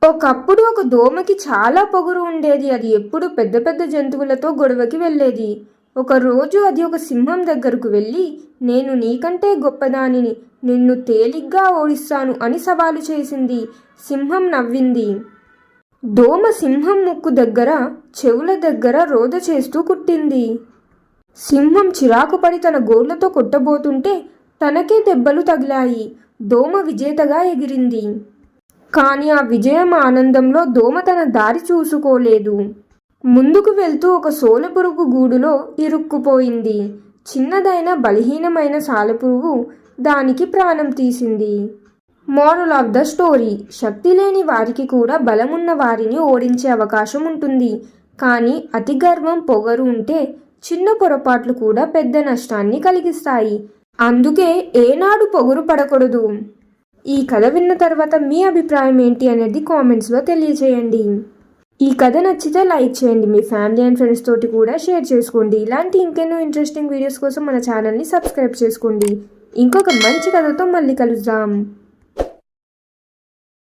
ఒకప్పుడు ఒక దోమకి చాలా పొగరు ఉండేది. అది ఎప్పుడు పెద్ద పెద్ద జంతువులతో గొడవకి వెళ్ళేది. ఒకరోజు అది ఒక సింహం దగ్గరకు వెళ్ళి, నేను నీకంటే గొప్పదానిని, నిన్ను తేలిగ్గా ఓడిస్తాను అని సవాలు చేసింది. సింహం నవ్వింది. దోమ సింహం ముక్కు దగ్గర, చెవుల దగ్గర రోద చేస్తూ కుట్టింది. సింహం చిరాకుపడి తన గోళ్లతో కొట్టబోతుంటే తనకే దెబ్బలు తగిలాయి. దోమ విజేతగా ఎగిరింది. కానీ ఆ విజయం ఆనందంలో దోమ తన దారి చూసుకోలేదు. ముందుకు వెళ్తూ ఒక సాలెపురుగు గూడులో ఇరుక్కుపోయింది. చిన్నదైన బలహీనమైన సాలెపురుగు దానికి ప్రాణం తీసింది. మోరల్ ఆఫ్ ద స్టోరీ: శక్తి లేని వారికి కూడా బలమున్న వారిని ఓడించే అవకాశం ఉంటుంది. కానీ అతి గర్వం, పొగరు ఉంటే చిన్న పొరపాట్లు కూడా పెద్ద నష్టాన్ని కలిగిస్తాయి. అందుకే ఏనాడు పొగరు పడకూడదు. ఈ కథ విన్న తర్వాత మీ అభిప్రాయం ఏంటి అనేది కామెంట్స్లో తెలియచేయండి. ఈ కథ నచ్చితే లైక్ చేయండి. మీ ఫ్యామిలీ అండ్ ఫ్రెండ్స్ తోటి కూడా షేర్ చేసుకోండి. ఇలాంటి ఇంకెన్నో ఇంట్రెస్టింగ్ వీడియోస్ కోసం మన ఛానల్ని సబ్స్క్రైబ్ చేసుకోండి. ఇంకొక మంచి కథతో మళ్ళీ కలుద్దాం.